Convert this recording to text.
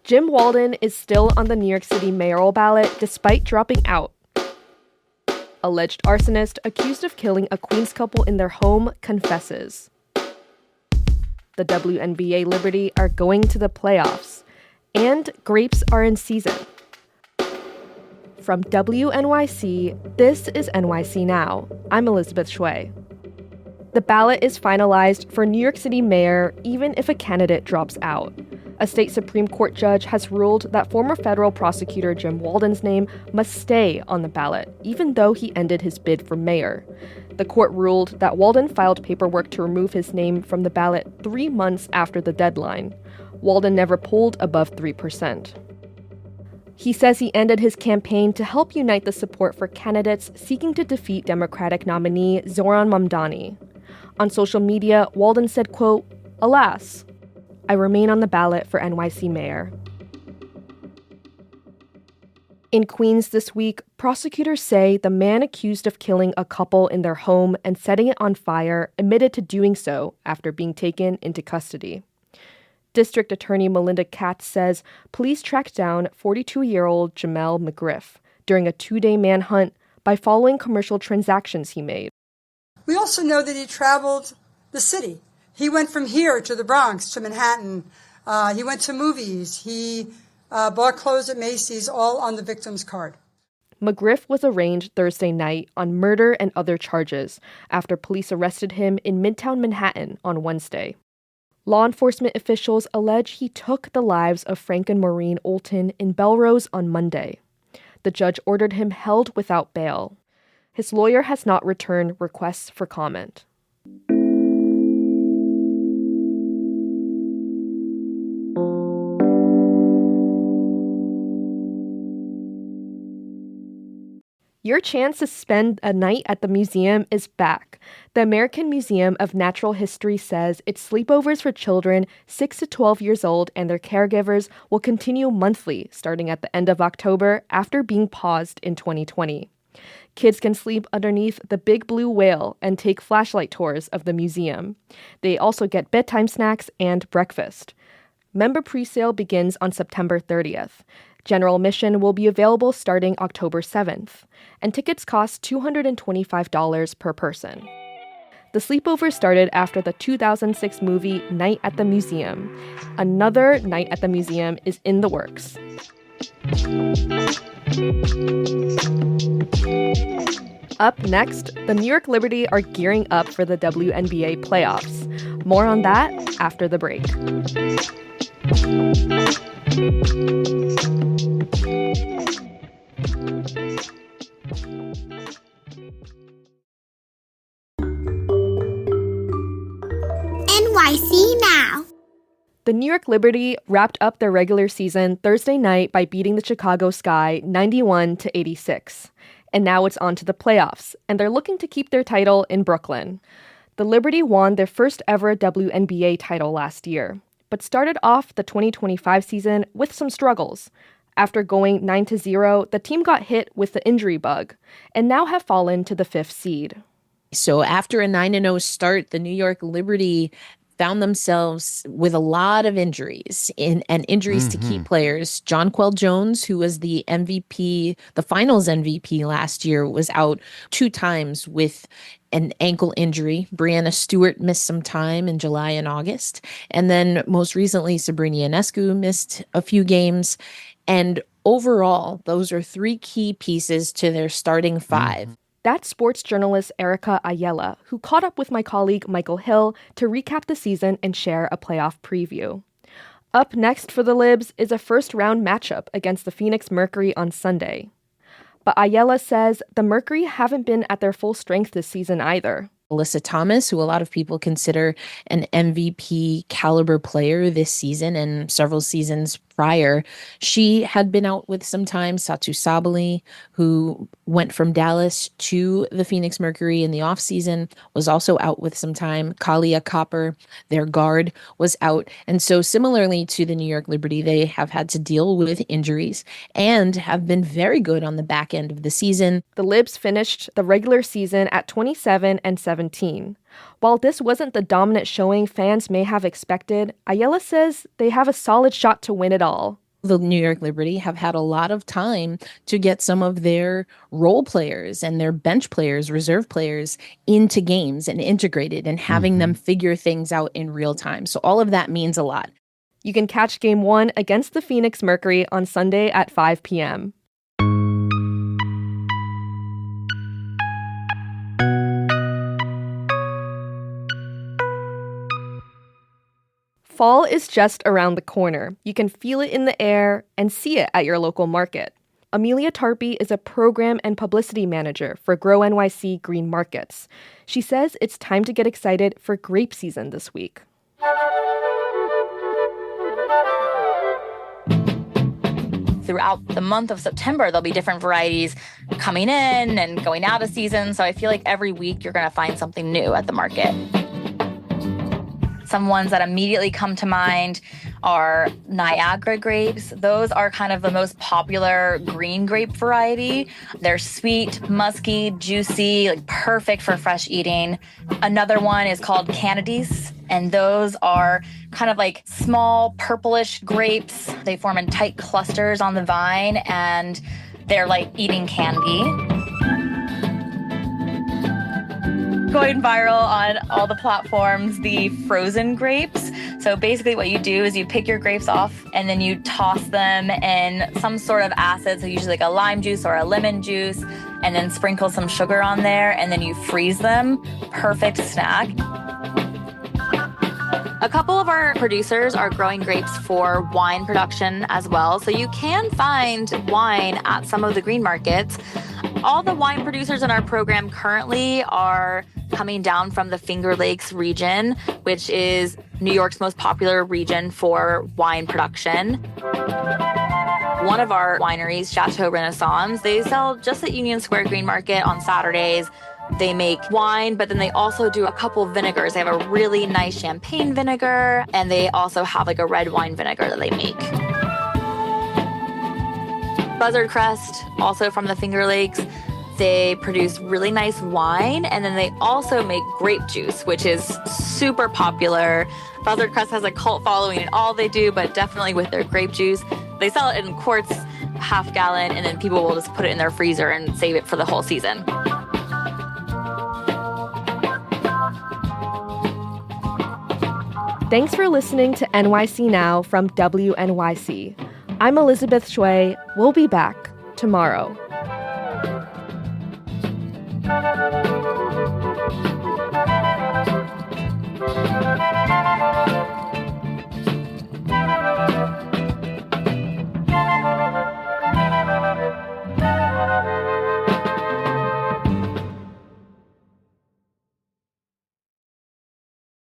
Jim Walden is still on the New York City mayoral ballot despite dropping out. Alleged arsonist accused of killing a Queens couple in their home confesses. The WNBA Liberty are going to the playoffs. And grapes are in season. From WNYC, this is NYC Now. I'm Elizabeth Shui. The ballot is finalized for New York City mayor even if a candidate drops out. A state Supreme Court judge has ruled that former federal prosecutor Jim Walden's name must stay on the ballot, even though he ended his bid for mayor. The court ruled that Walden filed paperwork to remove his name from the ballot 3 months after the deadline. Walden never polled above 3%. He says he ended his campaign to help unite the support for candidates seeking to defeat Democratic nominee Zohran Mamdani. On social media, Walden said, quote, "Alas, I remain on the ballot for NYC mayor." In Queens this week, prosecutors say the man accused of killing a couple in their home and setting it on fire admitted to doing so after being taken into custody. District Attorney Melinda Katz says police tracked down 42-year-old Jamel McGriff during a 2-day manhunt by following commercial transactions he made. We also know that he traveled the city. He went from here to the Bronx, to Manhattan. He went to movies. He bought clothes at Macy's, all on the victim's card. McGriff was arraigned Thursday night on murder and other charges after police arrested him in Midtown Manhattan on Wednesday. Law enforcement officials allege he took the lives of Frank and Maureen Olton in Belrose on Monday. The judge ordered him held without bail. His lawyer has not returned requests for comment. Your chance to spend a night at the museum is back. The American Museum of Natural History says its sleepovers for children 6 to 12 years old and their caregivers will continue monthly starting at the end of October after being paused in 2020. Kids can sleep underneath the big blue whale and take flashlight tours of the museum. They also get bedtime snacks and breakfast. Member presale begins on September 30th. General admission will be available starting October 7th, and tickets cost $225 per person. The sleepover started after the 2006 movie Night at the Museum. Another Night at the Museum is in the works. Up next, the New York Liberty are gearing up for the WNBA playoffs. More on that after the break. NYC Now. The New York Liberty wrapped up their regular season Thursday night by beating the Chicago Sky 91-86. And now it's on to the playoffs, and they're looking to keep their title in Brooklyn. The Liberty won their first ever WNBA title last year, but started off the 2025 season with some struggles. After going 9-0, the team got hit with the injury bug, and now have fallen to the 5th seed. So after a 9-0 start, the New York Liberty found themselves with a lot of injuries and injuries to key players. Jonquel Jones, who was the MVP, the finals MVP last year, was out 2 times with an ankle injury. Brianna Stewart missed some time in July and August. And then most recently, Sabrina Ionescu missed a few games. And overall, those are 3 key pieces to their starting 5. That's sports journalist Erica Ayala, who caught up with my colleague Michael Hill to recap the season and share a playoff preview. Up next for the Libs is a first-round matchup against the Phoenix Mercury on Sunday. But Ayala says the Mercury haven't been at their full strength this season either. Alyssa Thomas, who a lot of people consider an MVP caliber player this season and several seasons prior, she had been out with some time. Satu Sabali, who went from Dallas to the Phoenix Mercury in the offseason, was also out with some time. Kalia Copper, their guard, was out. And so similarly to the New York Liberty, they have had to deal with injuries and have been very good on the back end of the season. The Libs finished the regular season at 27-17. While this wasn't the dominant showing fans may have expected, Ayala says they have a solid shot to win it all. The New York Liberty have had a lot of time to get some of their role players and their bench players, reserve players into games and integrated and having them figure things out in real time. So all of that means a lot. You can catch Game 1 against the Phoenix Mercury on Sunday at 5 p.m. Fall is just around the corner. You can feel it in the air and see it at your local market. Amelia Tarpey is a program and publicity manager for GrowNYC Green Markets. She says it's time to get excited for grape season this week. Throughout the month of September, there'll be different varieties coming in and going out of season. So I feel like every week you're going to find something new at the market. Some ones that immediately come to mind are Niagara grapes. Those are kind of the most popular green grape variety. They're sweet, musky, juicy, like perfect for fresh eating. Another one is called Canadies, and those are kind of like small purplish grapes. They form in tight clusters on the vine, and they're like eating candy. Going viral on all the platforms, the frozen grapes. So basically what you do is you pick your grapes off and then you toss them in some sort of acid, so usually like a lime juice or a lemon juice, and then sprinkle some sugar on there, and then you freeze them. Perfect snack. A couple of our producers are growing grapes for wine production as well. So you can find wine at some of the green markets. All the wine producers in our program currently are coming down from the Finger Lakes region, which is New York's most popular region for wine production. One of our wineries, Chateau Renaissance, they sell just at Union Square Green Market on Saturdays. They make wine, but then they also do a couple vinegars. They have a really nice champagne vinegar, and they also have like a red wine vinegar that they make. Buzzard Crest, also from the Finger Lakes, they produce really nice wine, and then they also make grape juice, which is super popular. Buzzard Crest has a cult following in all they do, but definitely with their grape juice. They sell it in quarts, half gallon, and then people will just put it in their freezer and save it for the whole season. Thanks for listening to NYC Now from WNYC. I'm Elizabeth Shui. We'll be back tomorrow.